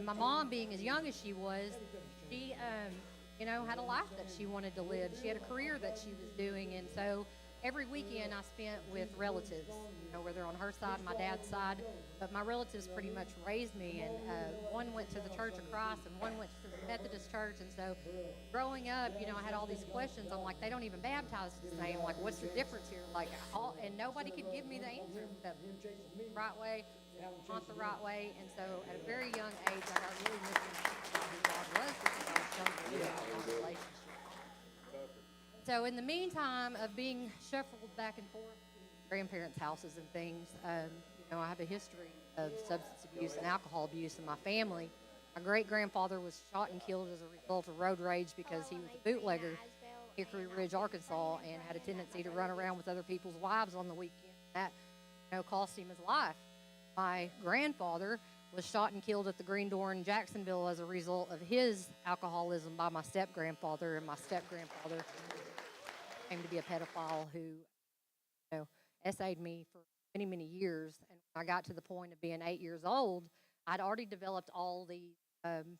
My mom, being as young as she was, she, had a life that she wanted to live. She had a career that she was doing, and so every weekend I spent with relatives. Whether on her side, my dad's side, but my relatives pretty much raised me. And one went to the Church of Christ, and one went to the Methodist Church. And so, growing up, I had all these questions. I'm like, they don't even baptize the same. Like, what's the difference here? Like, and nobody could give me the answer except the right way, not the right way. And so at a very young age, I got really misinformed about who God was because I was struggling with my relationship. So in the meantime of being shuffled back and forth to grandparents' houses and things, I have a history of substance abuse and alcohol abuse in my family. My great grandfather was shot and killed as a result of road rage because he was a bootlegger in Hickory Ridge, Arkansas, and had a tendency to run around with other people's wives on the weekend. That, cost him his life. My grandfather was shot and killed at the Green Door in Jacksonville as a result of his alcoholism by my step grandfather, and my step grandfather came to be a pedophile who, essayed me for many, many years. And when I got to the point of being 8 years old, I'd already developed all the um,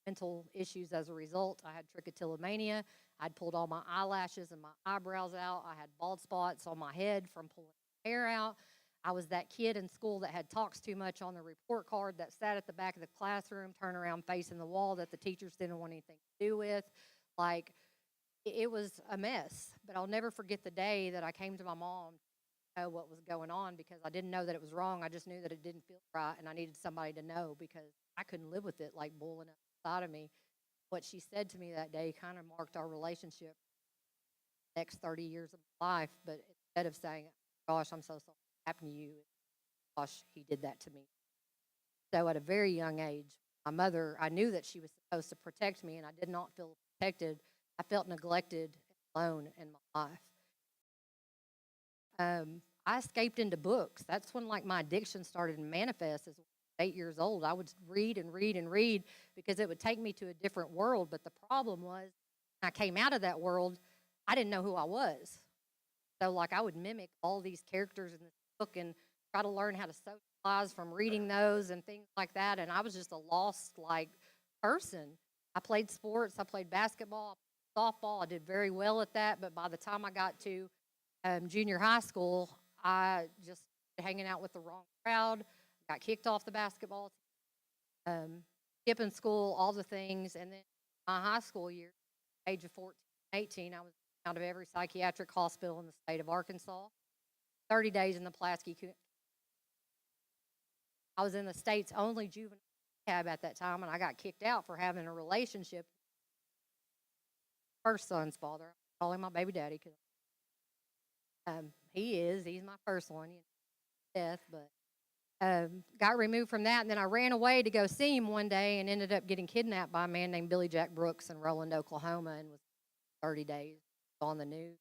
mental issues as a result. I had trichotillomania. I'd pulled all my eyelashes and my eyebrows out. I had bald spots on my head from pulling hair out. I was that kid in school that had talks too much on the report card, that sat at the back of the classroom, turned around facing the wall, that the teachers didn't want anything to do with. Like, it was a mess. But I'll never forget the day that I came to my mom to know what was going on, because I didn't know that it was wrong. I just knew that it didn't feel right, and I needed somebody to know because I couldn't live with it, like, boiling up inside of me. What she said to me that day kind of marked our relationship the next 30 years of my life. But instead of saying, "Gosh, I'm so sorry it happened to you," gosh, he did that to me. So at a very young age, my mother, I knew that she was supposed to protect me, and I did not feel protected. I felt neglected and alone in my life. I escaped into books. That's when, like, my addiction started to manifest. As 8 years old, I would read and read and read because it would take me to a different world. But the problem was, when I came out of that world, I didn't know who I was. So, like, I would mimic all these characters in this book and try to learn how to socialize from reading those and things like that. And I was just a lost, like, person. I played sports. I played basketball, softball. I did very well at that. But by the time I got to junior high school, I just hanging out with the wrong crowd. Got kicked off the basketball team, skipping school, all the things. And then my high school year, age of 14, 18, I was out of every psychiatric hospital in the state of Arkansas. 30 days in the Pulaski. I was in the state's only juvenile rehab at that time, and I got kicked out for having a relationship with my first son's father. I call him my baby daddy because he's my first one, death, but got removed from that. And then I ran away to go see him one day and ended up getting kidnapped by a man named Billy Jack Brooks in Roland, Oklahoma, and was 30 days on the news.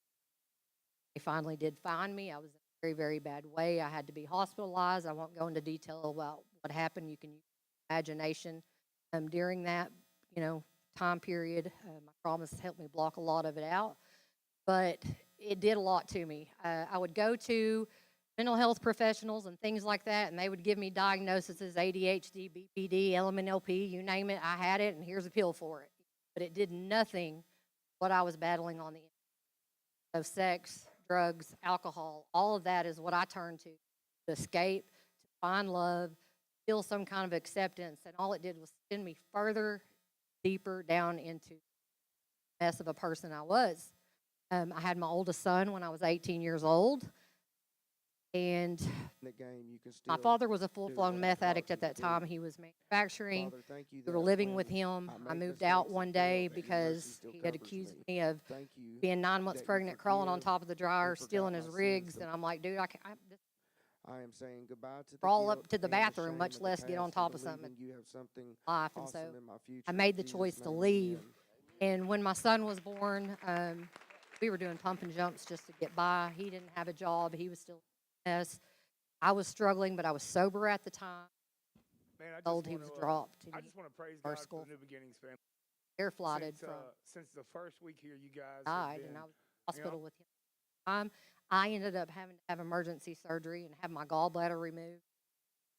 They finally did find me. I was in a very, very bad way. I had to be hospitalized. I won't go into detail about what happened. You can use imagination during that, time period. My traumas helped me block a lot of it out, but it did a lot to me. I would go to mental health professionals and things like that, and they would give me diagnoses as ADHD, BPD, LMNLP, you name it. I had it, and here's a pill for it. But it did nothing what I was battling on the inside. So sex, drugs, alcohol, all of that is what I turned to escape, to find love, feel some kind of acceptance. And all it did was send me further, deeper down into the mess of a person I was. I had my oldest son when I was 18 years old. And my father was a full-blown meth addict at that time. He was manufacturing. We were living with him. I moved out one day because he had accused me of being 9 months pregnant, crawling on top of the dryer, stealing his rigs. And I'm like, dude, I am saying goodbye to the crawl guilt up to the and the bathroom, shame much of the less get on past, top and of something believing you have something in life. And awesome so in my future. I made the In choice Jesus' to name, leave. amen. And when my son was born, we were doing pump and jumps just to get by. He didn't have a job. He was still a mess. I was struggling, but I was sober at the time. Man, Told he was dropped. He I was just want to praise our God for school the New Beginnings family. air flighted from Since the first week here, you guys have died, been, and I was in the hospital with him. I ended up having to have emergency surgery and have my gallbladder removed.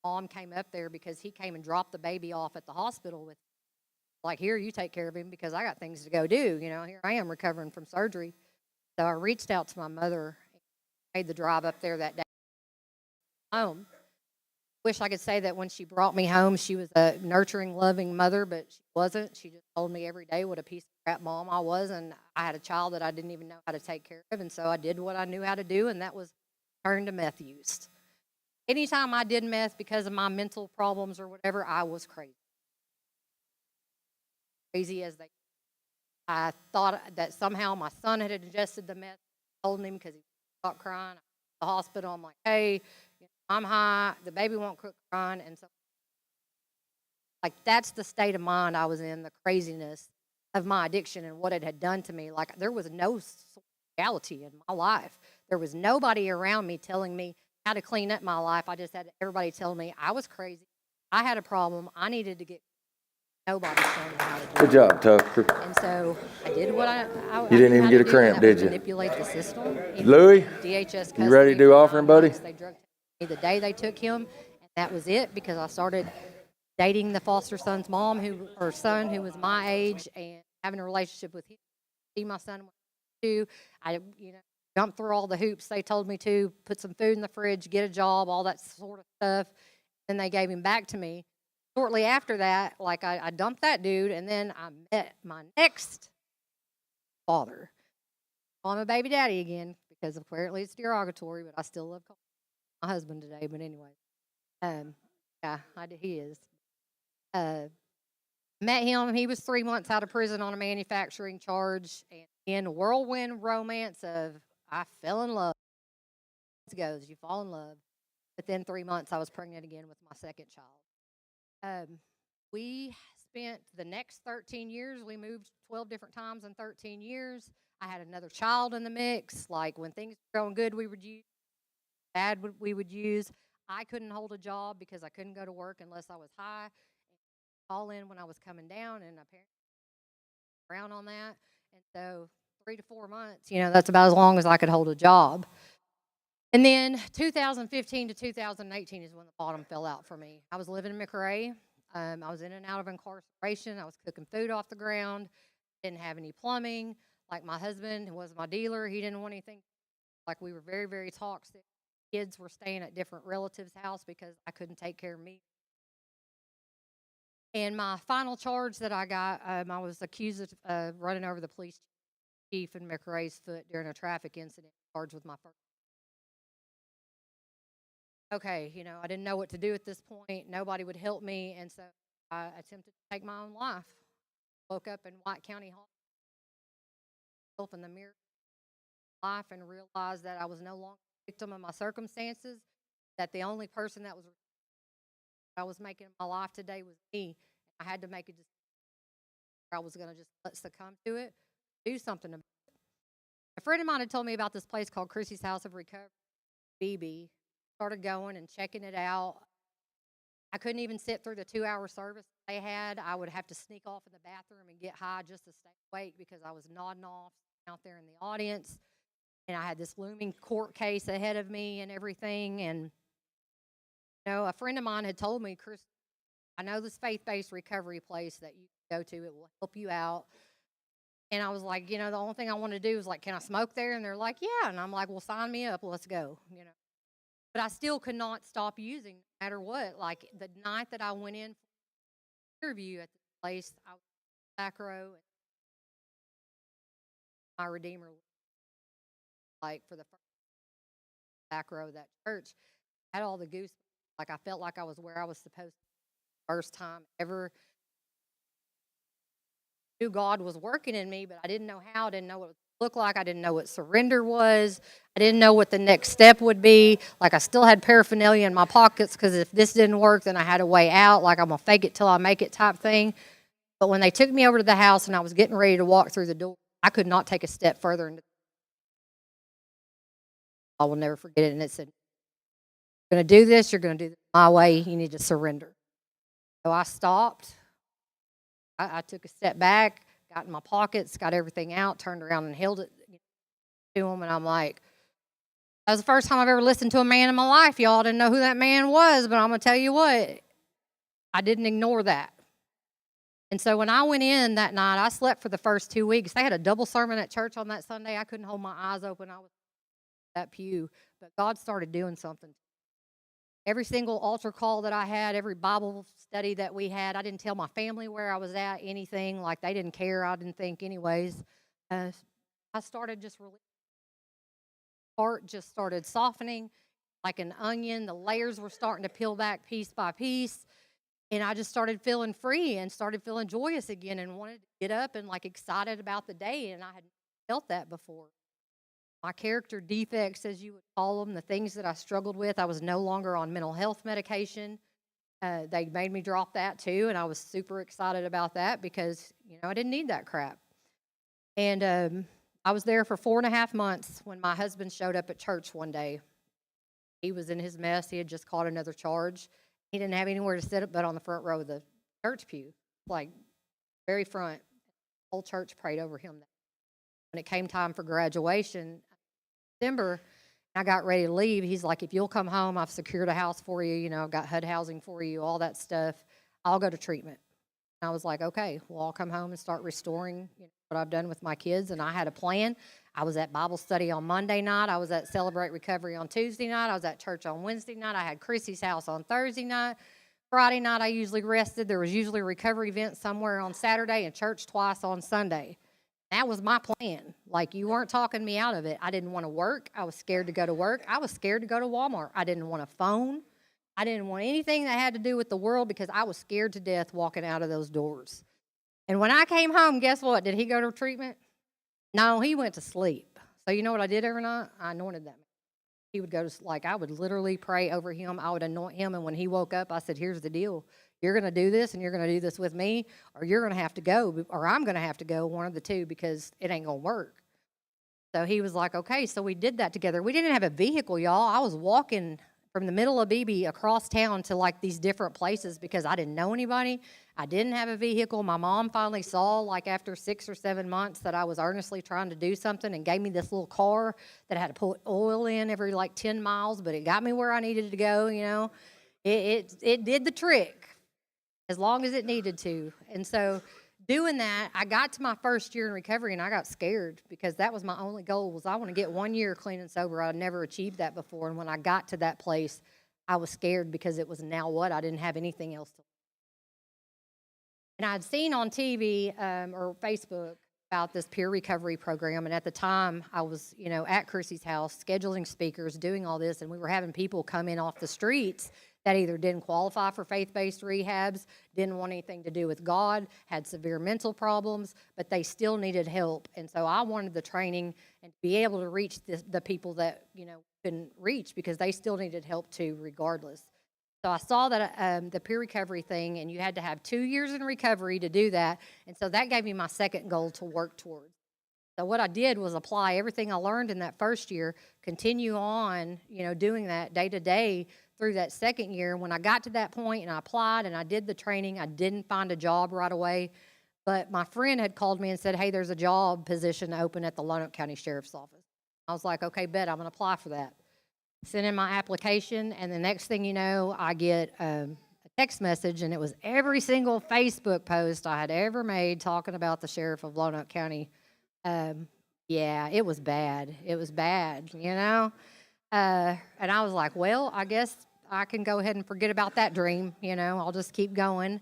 mom came up there because he came and dropped the baby off at the hospital with, like, here, you take care of him because I got things to go do. You know, here I am recovering from surgery. So I reached out to my mother, made the drive up there that day home. Wish I could say that when she brought me home, she was a nurturing, loving mother, but she wasn't. She just told me every day what a piece of crap mom I was, and I had a child that I didn't even know how to take care of, and so I did what I knew how to do, and that was turn to meth use. Anytime I did meth because of my mental problems or whatever, I was crazy. Crazy as they. I thought that somehow my son had ingested the meth, told him because he stopped crying. I went to the hospital. I'm like, hey, I'm high. The baby won't quit crying, and so like that's the state of mind I was in, the craziness of my addiction and what it had done to me. Like there was no reality in my life. There was nobody around me telling me how to clean up my life. I just had everybody telling me I was crazy. I had a problem. I needed to get. Nobody showing me how to do it. Good job, Tucker. And so I did what I You didn't knew even how get to a do, cramp, and that was did you? manipulate the system. Louis, DHS you ready to custody do for offering, 9 buddy? months. They drug tested me the day they took him, and that was it because I started dating the foster son's mom, son, who was my age, and having a relationship with him. See my son too. I jumped through all the hoops they told me to, put some food in the fridge, get a job, all that sort of stuff. Then they gave him back to me. Shortly after that, like I dumped that dude, and then I met my next father. Call him a baby daddy again because apparently it's derogatory, but I still love calling him my husband today. But anyway, yeah, he is. Met him. He was 3 months out of prison on a manufacturing charge, and in a whirlwind romance of I fell in love. It goes, you fall in love. Within 3 months, I was pregnant again with my second child. We spent the next 13 years, we moved 12 different times in 13 years. I had another child in the mix. Like when things were going good, we would use, bad, we would use. I couldn't hold a job because I couldn't go to work unless I was high. Call in when I was coming down, and apparently around on that. And so 3 to 4 months, that's about as long as I could hold a job. And then 2015 to 2018 is when the bottom fell out for me. I was living in McRae. I was in and out of incarceration. I was cooking food off the ground. Didn't have any plumbing. Like my husband, who was my dealer, he didn't want anything. Like we were very, very toxic. Kids were staying at different relatives' house because I couldn't take care of me. And my final charge that I got, I was accused of running over the police chief in McRae's foot during a traffic incident, charged with my first. Okay, I didn't know what to do at this point. Nobody would help me, and so I attempted to take my own life. Woke up in White County Hospital in the mirror of life and realized that I was no longer a victim of my circumstances, that the only person that I was making in my life today was me. I had to make a decision. I was going to just let succumb to it, do something about it. A friend of mine had told me about this place called Chrissy's House of Recovery, BB. Started going and checking it out. I couldn't even sit through the 2-hour service they had. I would have to sneak off in the bathroom and get high just to stay awake because I was nodding off out there in the audience. And I had this looming court case ahead of me and everything. And, a friend of mine had told me, Chris, I know this faith-based recovery place that you go to. It will help you out. And I was like, the only thing I want to do is like, can I smoke there? And they're like, yeah. And I'm like, well, sign me up. Let's go, But I still could not stop using no matter what. Like the night that I went in for an interview at the place, I was back row. And my Redeemer, like for the first back row of that church, I had all the goosebumps. Like I felt like I was where I was supposed to be. First time ever. I knew God was working in me, but I didn't know how. I didn't know what it looked like. I didn't know what surrender was. I didn't know what the next step would be. Like I still had paraphernalia in my pockets because if this didn't work, then I had a way out. Like I'm going to fake it till I make it type thing. But when they took me over to the house and I was getting ready to walk through the door, I could not take a step further. I will never forget it. And it said, you're going to do this. You're going to do this my way. You need to surrender. So I stopped. I took a step back, got in my pockets, got everything out, turned around and held it to him. And I'm like, That was the first time I've ever listened to a man in my life. Y'all didn't know who that man was, but I'm going to tell you what, I didn't ignore that. And so when I went in that night, I slept for the first 2 weeks. They had a double sermon at church on that Sunday. I couldn't hold my eyes open. I was in that pew. But God started doing something. Every single altar call that I had, every Bible study that we had, I didn't tell my family where I was at, anything. Like, they didn't care, I didn't think anyways. I started just releasing. Heart just started softening like an onion. The layers were starting to peel back piece by piece. And I just started feeling free and started feeling joyous again and wanted to get up and like excited about the day. And I had felt that before. My character defects, as you would call them, the things that I struggled with, I was no longer on mental health medication. They made me drop that too. And I was super excited about that because, I didn't need that crap. And I was there for 4.5 months when my husband showed up at church one day. He was in his mess. He had just caught another charge. He didn't have anywhere to sit but on the front row of the church pew, like very front. The whole church prayed over him. When it came time for graduation, December, I got ready to leave. He's like, if you'll come home, I've secured a house for you. I've got HUD housing for you, all that stuff. I'll go to treatment. And I was like, okay, well, I'll come home and start restoring what I've done with my kids. And I had a plan. I was at Bible study on Monday night. I was at Celebrate Recovery on Tuesday night. I was at church on Wednesday night. I had Chrissy's house on Thursday night. Friday night, I usually rested. There was usually a recovery event somewhere on Saturday and church twice on Sunday. That was my plan. Like, you weren't talking me out of it. I didn't want to work. I was scared to go to work. I was scared to go to Walmart. I didn't want a phone. I didn't want anything that had to do with the world because I was scared to death walking out of those doors. And when I came home, guess what? Did he go to treatment? No, he went to sleep. So you know what I did every night? I anointed that man. He would go to, I would literally pray over him. I would anoint him. And when he woke up, I said, here's the deal. You're going to do this and you're going to do this with me, or you're going to have to go, or I'm going to have to go, one of the two, because it ain't going to work. So he was like, okay, so we did that together. We didn't have a vehicle, y'all. I was walking from the middle of Beebe across town to these different places because I didn't know anybody. I didn't have a vehicle. My mom finally saw after 6 or 7 months that I was earnestly trying to do something and gave me this little car that I had to put oil in every 10 miles, but it got me where I needed to go, It did the trick as long as it needed to. And so doing that, I got to my first year in recovery and I got scared because that was my only goal, was I want to get 1 year clean and sober. I'd never achieved that before. And when I got to that place, I was scared because it was now what? I didn't have anything else to. And I'd seen on TV or Facebook about this peer recovery program. And at the time, I was, at Chrissy's house, scheduling speakers, doing all this. And we were having people come in off the streets that either didn't qualify for faith-based rehabs, didn't want anything to do with God, had severe mental problems, but they still needed help. And so I wanted the training and to be able to reach the people that, couldn't reach because they still needed help too, regardless. So I saw that the peer recovery thing, and you had to have 2 years in recovery to do that. And so that gave me my second goal to work towards. So what I did was apply everything I learned in that first year, continue on, doing that day to day through that second year. When I got to that point and I applied and I did the training, I didn't find a job right away. But my friend had called me and said, hey, there's a job position open at the Lonoke County Sheriff's Office. I was like, okay, bet, I'm going to apply for that. Sent in my application, and the next thing you know, I get a text message, and it was every single Facebook post I had ever made talking about the sheriff of Lonoke County. Yeah, it was bad. It was bad, And I was like, well, I guess I can go ahead and forget about that dream, I'll just keep going.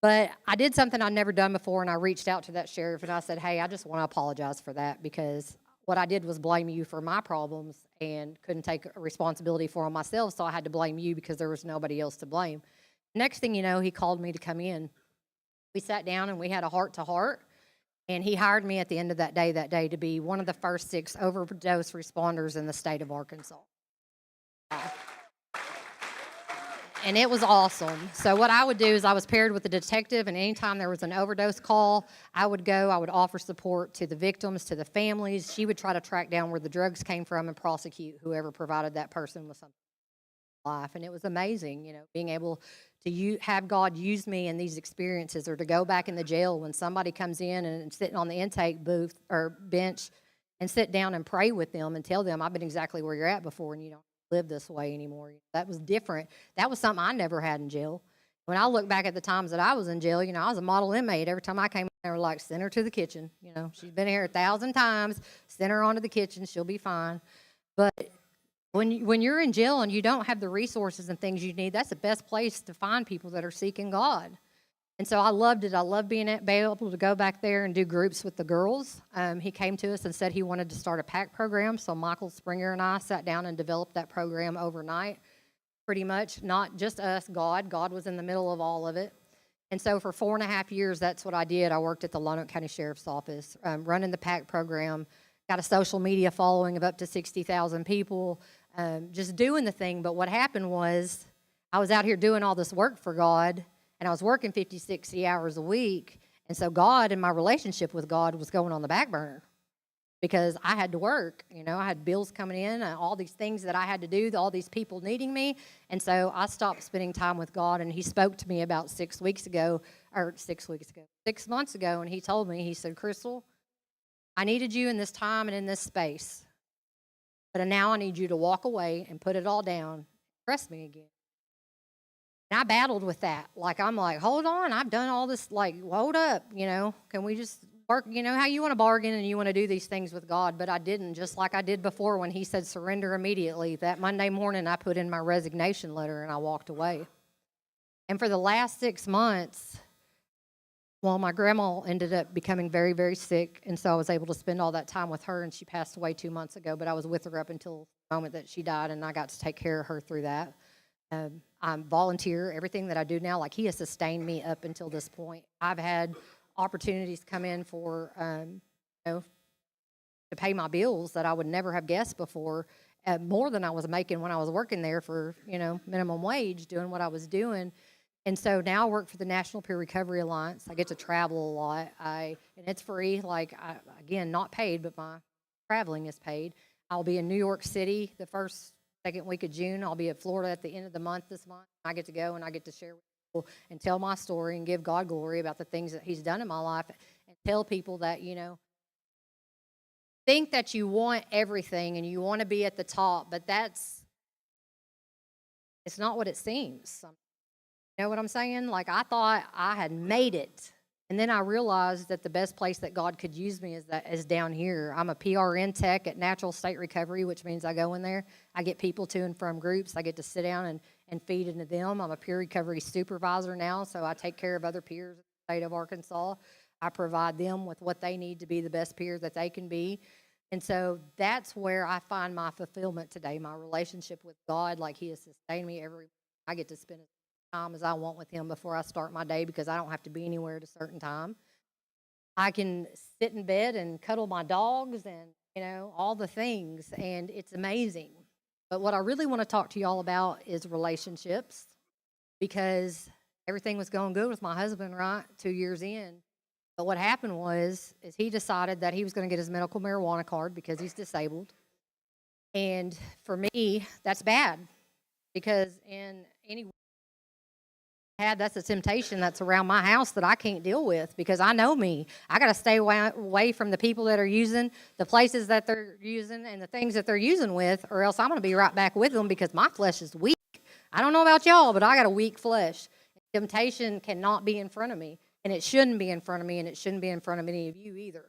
But I did something I'd never done before, and I reached out to that sheriff, and I said, hey, I just want to apologize for that because what I did was blame you for my problems and couldn't take responsibility for them myself, so I had to blame you because there was nobody else to blame. Next thing you know, he called me to come in. We sat down, and we had a heart-to-heart. And he hired me at the end of that day to be one of the first 6 overdose responders in the state of Arkansas. And it was awesome. So what I would do is I was paired with a detective, and anytime there was an overdose call, I would offer support to the victims, to the families. She would try to track down where the drugs came from and prosecute whoever provided that person with something in life. And it was amazing, being able to have God use me in these experiences, or to go back in the jail when somebody comes in and sitting on the intake booth or bench and sit down and pray with them and tell them, I've been exactly where you're at before and you don't live this way anymore. That was different. That was something I never had in jail. When I look back at the times that I was in jail, I was a model inmate. Every time I came in, they were like, send her to the kitchen. She's been here 1,000 times. Send her onto the kitchen. She'll be fine. But when you're in jail and you don't have the resources and things you need, that's the best place to find people that are seeking God. And so I loved it. I loved being able to go back there and do groups with the girls. He came to us and said he wanted to start a PAC program. So Michael Springer and I sat down and developed that program overnight. Pretty much, not just us, God. God was in the middle of all of it. And so for 4.5 years, that's what I did. I worked at the Lonoke County Sheriff's Office, running the PAC program, got a social media following of up to 60,000 people, just doing the thing. But what happened was I was out here doing all this work for God, and I was working 50, 60 hours a week. And so God and my relationship with God was going on the back burner, because I had to work. I had bills coming in, all these things that I had to do, all these people needing me. And so I stopped spending time with God, and he spoke to me about 6 months ago, and he told me, he said, Crystal, I needed you in this time and in this space, but now I need you to walk away and put it all down and trust me again. And I battled with that. I'm like, hold on, I've done all this, hold up, can we just work, how you want to bargain and you want to do these things with God. But I didn't, just like I did before when he said surrender immediately. That Monday morning, I put in my resignation letter and I walked away. And for the last 6 months, my grandma ended up becoming very, very sick. And so I was able to spend all that time with her, and she passed away 2 months ago. But I was with her up until the moment that she died, and I got to take care of her through that. I'm volunteer. Everything that I do now, he has sustained me up until this point. I've had opportunities come in for, to pay my bills that I would never have guessed before, more than I was making when I was working there for, minimum wage, doing what I was doing. And so now I work for the National Peer Recovery Alliance. I get to travel a lot. And it's free. Again, not paid, but my traveling is paid. I'll be in New York City the second week of June. I'll be at Florida at the end of the month this month. I get to go and I get to share with people and tell my story and give God glory about the things that he's done in my life, and tell people that, think that you want everything and you want to be at the top, but it's not what it seems. You know what I'm saying? I thought I had made it. And then I realized that the best place that God could use me is down here. I'm a PRN tech at Natural State Recovery, which means I go in there. I get people to and from groups. I get to sit down and feed into them. I'm a peer recovery supervisor now, so I take care of other peers in the state of Arkansas. I provide them with what they need to be the best peer that they can be. And so that's where I find my fulfillment today, my relationship with God. He has sustained me I get to spend time as I want with him before I start my day, because I don't have to be anywhere at a certain time. I can sit in bed and cuddle my dogs and, all the things, and it's amazing. But what I really want to talk to you all about is relationships, because everything was going good with my husband, right, 2 years in. But what happened is he decided that he was going to get his medical marijuana card because he's disabled. And for me, that's bad, because in any that's a temptation that's around my house that I can't deal with, because I know me. I got to stay away from the people that are using, the places that they're using, and the things that they're using with, or else I'm going to be right back with them, because my flesh is weak. I don't know about y'all, but I got a weak flesh. Temptation cannot be in front of me, and it shouldn't be in front of me, and it shouldn't be in front of any of you either.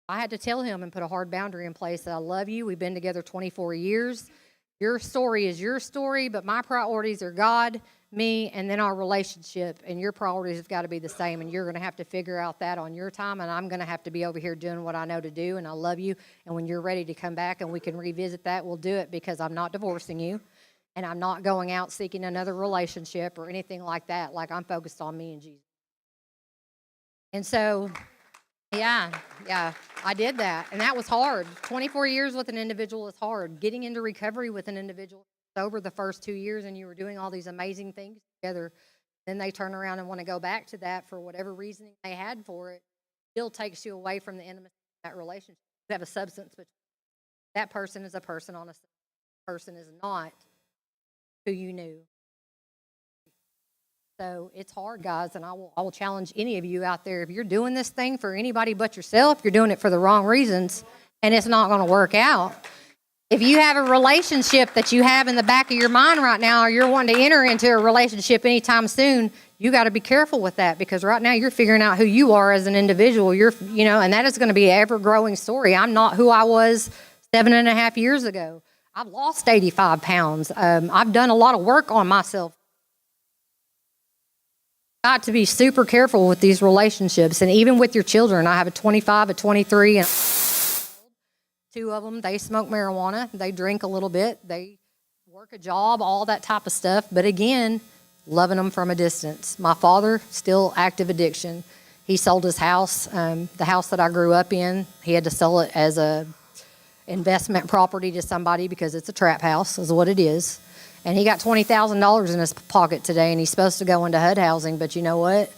I had to tell him and put a hard boundary in place that I love you. We've been together 24 years. Your story is your story, but my priorities are God, me, and then our relationship, and your priorities have got to be the same, and you're going to have to figure out that on your time, and I'm going to have to be over here doing what I know to do, and I love you, and when you're ready to come back and we can revisit that, we'll do it, because I'm not divorcing you, and I'm not going out seeking another relationship or anything like that. I'm focused on me and Jesus. And so, yeah, I did that, and that was hard. 24 years with an individual is hard. Getting into recovery with an individual sober the first 2 years, and you were doing all these amazing things together, then they turn around and want to go back to that for whatever reasoning they had for it, still takes you away from the intimacy of that relationship. You have a substance, but that person is a person on a person is not who you knew. So it's hard, guys, and I will challenge any of you out there. If you're doing this thing for anybody but yourself, you're doing it for the wrong reasons, and it's not going to work out. If you have a relationship that you have in the back of your mind right now, or you're wanting to enter into a relationship anytime soon, you got to be careful with that, because right now you're figuring out who you are as an individual. And that is going to be an ever-growing story. I'm not who I was 7.5 years ago. I've lost 85 pounds. I've done a lot of work on myself. Got to be super careful with these relationships, and even with your children. I have a 25, a 23, and two of them, they smoke marijuana, they drink a little bit, they work a job, all that type of stuff. But again, loving them from a distance. My father, still active addiction. He sold his house, the house that I grew up in. He had to sell it as a investment property to somebody because it's a trap house, is what it is. And he got $20,000 in his pocket today, and he's supposed to go into HUD housing. But you know what?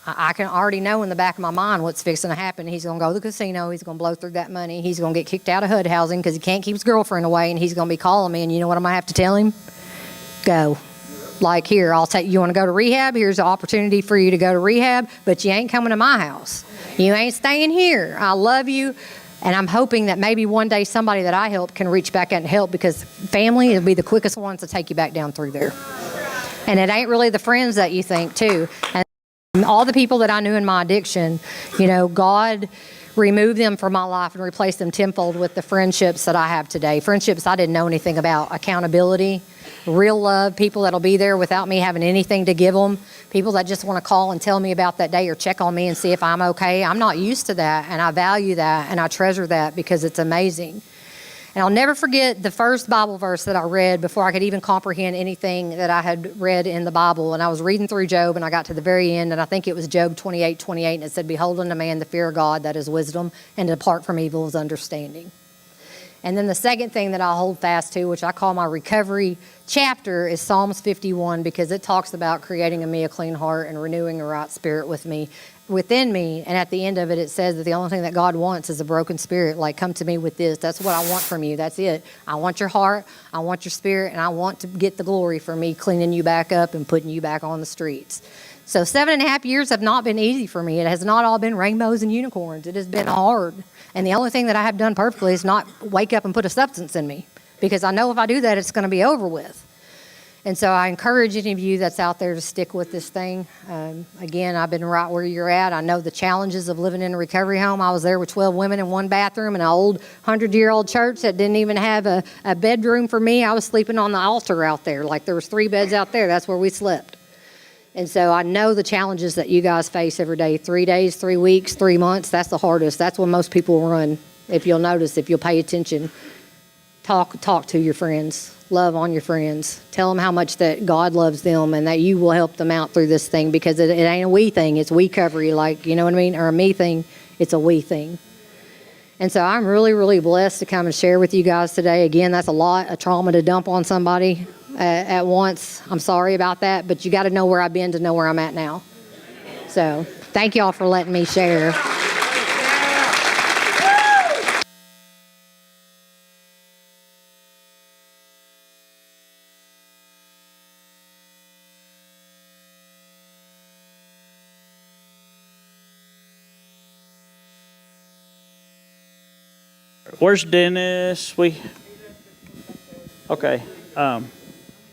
I can already know in the back of my mind what's fixing to happen. He's going to go to the casino. He's going to blow through that money. He's going to get kicked out of HUD housing because he can't keep his girlfriend away, and he's going to be calling me. And you know what I'm going to have to tell him? Go. Like, here, you want to go to rehab? Here's an opportunity for you to go to rehab, but you ain't coming to my house. You ain't staying here. I love you. And I'm hoping that maybe one day somebody that I help can reach back out and help, because family will be the quickest ones to take you back down through there. And it ain't really the friends that you think, too. And all the people that I knew in my addiction, God removed them from my life and replaced them tenfold with the friendships that I have today. Friendships I didn't know anything about. Accountability, real love, people that'll be there without me having anything to give them. People that just want to call and tell me about that day or check on me and see if I'm okay. I'm not used to that, and I value that, and I treasure that, because it's amazing. And I'll never forget the first Bible verse that I read before I could even comprehend anything that I had read in the Bible. And I was reading through Job, and I got to the very end, and I think it was Job 28:28, and it said, "Behold unto man the fear of God, that is wisdom, and to depart from evil is understanding." And then the second thing that I'll hold fast to, which I call my recovery chapter, is Psalms 51, because it talks about creating in me a clean heart and renewing a right spirit within me. And at the end of it, it says that the only thing that God wants is a broken spirit. Like, come to me with this. That's what I want from you. That's it. I want your heart. I want your spirit. And I want to get the glory for me cleaning you back up and putting you back on the streets. So 7.5 years have not been easy for me. It has not all been rainbows and unicorns. It has been hard. And the only thing that I have done perfectly is not wake up and put a substance in me, because I know if I do that, it's going to be over with. And so I encourage any of you that's out there to stick with this thing. Again, I've been right where you're at. I know the challenges of living in a recovery home. I was there with 12 women in one bathroom in an old 100-year-old church that didn't even have a bedroom for me. I was sleeping on the altar out there. Like, there was 3 beds out there. That's where we slept. And so I know the challenges that you guys face every day. 3 days, 3 weeks, 3 months, that's the hardest. That's when most people run. If you'll notice, if you'll pay attention, talk to your friends. Love on your friends. Tell them how much that God loves them and that you will help them out through this thing, because it ain't a we thing. It's we recovery, like, you know what I mean? Or a me thing. It's a we thing. And so I'm really, really blessed to come and share with you guys today. Again, that's a lot of trauma to dump on somebody at once. I'm sorry about that, but you got to know where I've been to know where I'm at now. So thank y'all for letting me share. Where's Dennis? Okay.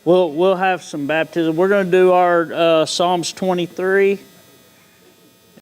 We'll have some baptism. We're going to do our Psalms 23.